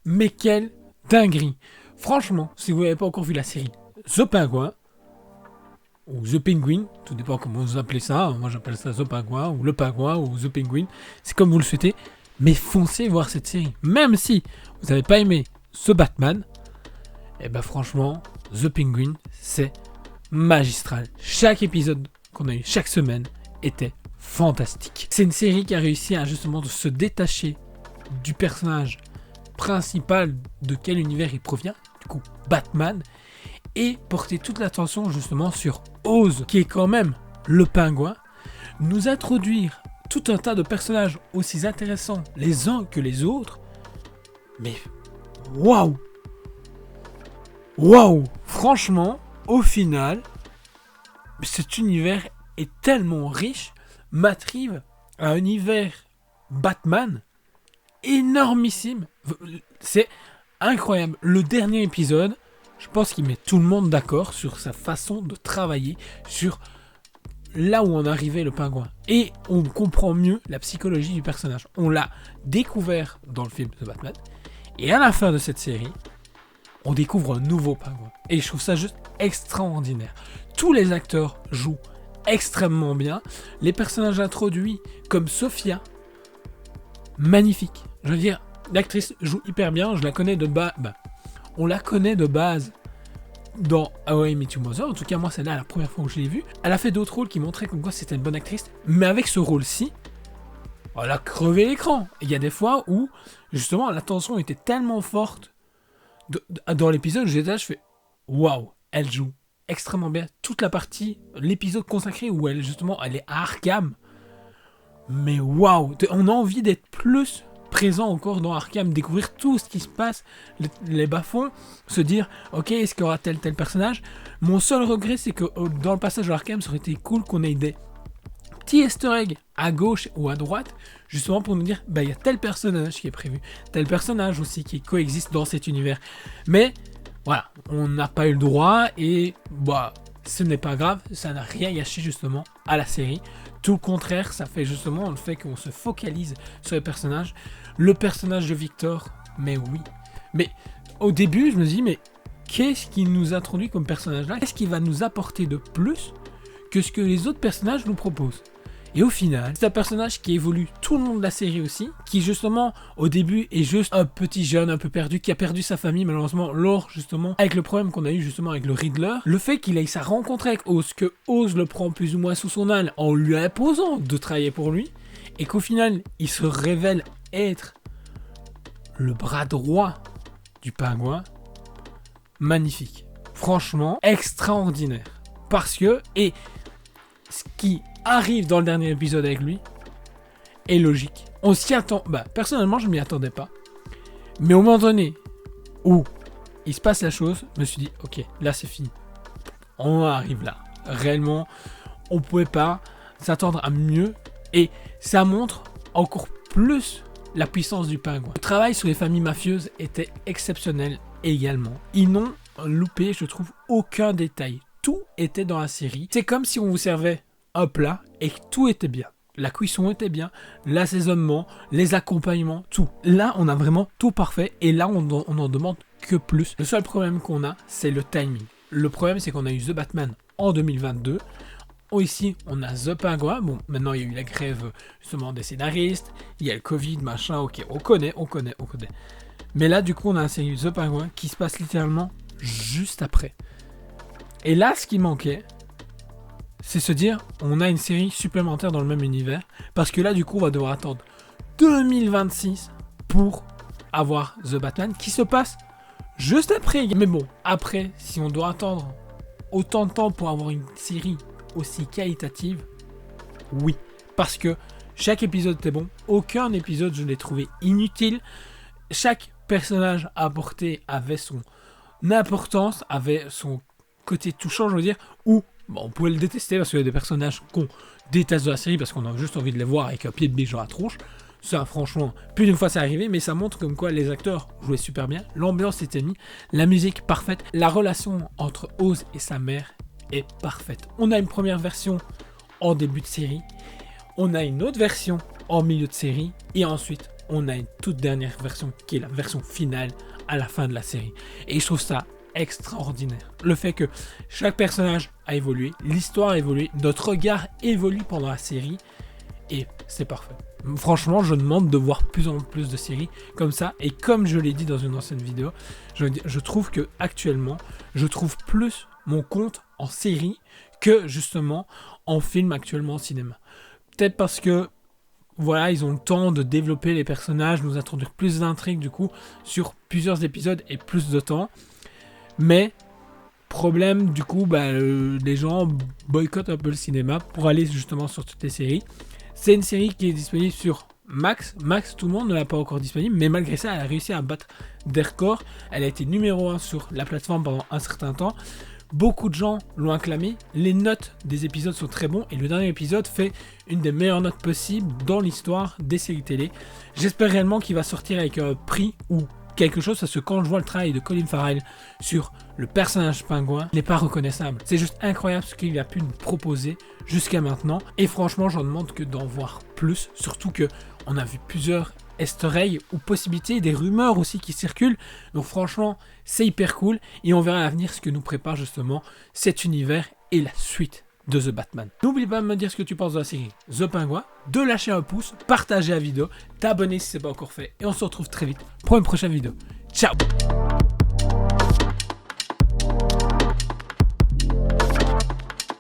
Mais quelle dinguerie. Franchement, si vous n'avez pas encore vu la série The Penguin, ou The Penguin, tout dépend comment vous appelez ça, moi j'appelle ça The Penguin, ou Le Penguin, ou The Penguin, c'est comme vous le souhaitez, mais foncez voir cette série. Même si vous n'avez pas aimé The Batman, et ben franchement, The Penguin, c'est magistral. Chaque épisode qu'on a eu chaque semaine était fantastique. C'est une série qui a réussi à justement de se détacher du personnage principal de quel univers il provient, du coup Batman, et porter toute l'attention justement sur Oz, qui est quand même le pingouin, nous introduire tout un tas de personnages aussi intéressants les uns que les autres, mais waouh, franchement, au final, cet univers est tellement riche. Matt Reeves a un univers Batman énormissime. C'est incroyable. Le dernier épisode, je pense qu'il met tout le monde d'accord sur sa façon de travailler, sur là où en arrivait le pingouin. Et on comprend mieux la psychologie du personnage. On l'a découvert dans le film de Batman. Et à la fin de cette série, on découvre un nouveau pingouin. Et je trouve ça juste extraordinaire. Tous les acteurs jouent extrêmement bien. Les personnages introduits, comme Sophia, magnifique. Je veux dire, l'actrice joue hyper bien. Je la connais de base. On la connaît de base dans How I Met Your Mother. En tout cas, moi, c'est là la première fois que je l'ai vue. Elle a fait d'autres rôles qui montraient comme quoi c'était une bonne actrice. Mais avec ce rôle-ci, elle a crevé l'écran. Il y a des fois où, justement, la tension était tellement forte dans l'épisode, je fais waouh, elle joue extrêmement bien. Toute la partie, l'épisode consacré où elle est à Arkham. Mais waouh, on a envie d'être plus présent encore dans Arkham, découvrir tout ce qui se passe, les bas-fonds, se dire ok, est-ce qu'il y aura tel personnage. Mon seul regret, c'est que dans le passage de Arkham, ça aurait été cool qu'on ait des petits easter eggs à gauche ou à droite, justement pour nous dire il y a tel personnage qui est prévu, tel personnage aussi qui coexiste dans cet univers. Mais voilà, on n'a pas eu le droit et ce n'est pas grave, ça n'a rien gâché justement à la série. Tout le contraire, ça fait justement le fait qu'on se focalise sur les personnages. Le personnage de Victor, mais oui. Mais au début, je me dis, mais qu'est-ce qui nous introduit comme personnage là ? Qu'est-ce qui va nous apporter de plus que ce que les autres personnages nous proposent ? Et au final, c'est un personnage qui évolue tout le long de la série aussi, qui justement au début est juste un petit jeune un peu perdu, qui a perdu sa famille malheureusement lors justement avec le problème qu'on a eu justement avec le Riddler. Le fait qu'il ait sa rencontre avec Oz, que Oz le prend plus ou moins sous son aile en lui imposant de travailler pour lui, et qu'au final il se révèle être le bras droit du pingouin, magnifique. Franchement, extraordinaire. Parce que, et ce qui arrive dans le dernier épisode avec lui est logique. On s'y attend. Personnellement, je m'y attendais pas. Mais au moment donné où il se passe la chose, je me suis dit, ok, là c'est fini. On arrive là. Réellement, on pouvait pas s'attendre à mieux. Et ça montre encore plus la puissance du pingouin. Le travail sur les familles mafieuses était exceptionnel également. Ils n'ont loupé, je trouve, aucun détail. Tout était dans la série. C'est comme si on vous servait un plat et que tout était bien. La cuisson était bien, l'assaisonnement, les accompagnements, tout. Là, on a vraiment tout parfait et là, on n'en demande que plus. Le seul problème qu'on a, c'est le timing. Le problème, c'est qu'on a eu The Batman en 2022. Ici, on a The Penguin. Bon, maintenant, il y a eu la grève justement des scénaristes. Il y a le Covid, machin. Ok, on connaît. Mais là, du coup, on a la série The Penguin qui se passe littéralement juste après. Et là, ce qui manquait, c'est se dire, on a une série supplémentaire dans le même univers, parce que là, du coup, on va devoir attendre 2026 pour avoir The Batman, qui se passe juste après. Mais bon, après, si on doit attendre autant de temps pour avoir une série aussi qualitative, oui, parce que chaque épisode était bon, aucun épisode je l'ai trouvé inutile, chaque personnage apporté avait son importance, avait son côté touchant, je veux dire, ou on pouvait le détester parce qu'il y a des personnages qu'on déteste de la série parce qu'on a juste envie de les voir avec un pied de biche dans la tronche. Ça, franchement, plus d'une fois c'est arrivé, mais ça montre comme quoi les acteurs jouaient super bien, l'ambiance était mise, la musique parfaite, la relation entre Oz et sa mère est parfaite. On a une première version en début de série, on a une autre version en milieu de série, et ensuite on a une toute dernière version qui est la version finale à la fin de la série. Et je trouve ça extraordinaire. Le fait que chaque personnage a évolué, l'histoire a évolué, notre regard évolue pendant la série et c'est parfait. Franchement, je demande de voir plus en plus de séries comme ça. Et comme je l'ai dit dans une ancienne vidéo, je trouve que actuellement, je trouve plus mon compte en série que justement en film actuellement au cinéma. Peut-être parce que voilà, ils ont le temps de développer les personnages, nous introduire plus d'intrigues du coup sur plusieurs épisodes et plus de temps. Mais problème du coup, les gens boycottent un peu le cinéma pour aller justement sur toutes les séries. C'est une série qui est disponible sur Max. Max, tout le monde ne l'a pas encore disponible, mais malgré ça, elle a réussi à battre des records. Elle a été numéro 1 sur la plateforme pendant un certain temps. Beaucoup de gens l'ont acclamé. Les notes des épisodes sont très bons et le dernier épisode fait une des meilleures notes possibles dans l'histoire des séries télé. J'espère réellement qu'il va sortir avec un prix ou quelque chose, parce que quand je vois le travail de Colin Farrell sur le personnage pingouin, il n'est pas reconnaissable. C'est juste incroyable ce qu'il a pu nous proposer jusqu'à maintenant. Et franchement, j'en demande que d'en voir plus. Surtout que on a vu plusieurs easter eggs ou possibilités, des rumeurs aussi qui circulent. Donc franchement, c'est hyper cool. Et on verra à l'avenir ce que nous prépare justement cet univers et la suite de The Batman. N'oublie pas de me dire ce que tu penses de la série The Penguin, de lâcher un pouce, partager la vidéo, t'abonner si ce n'est pas encore fait. Et on se retrouve très vite pour une prochaine vidéo. Ciao!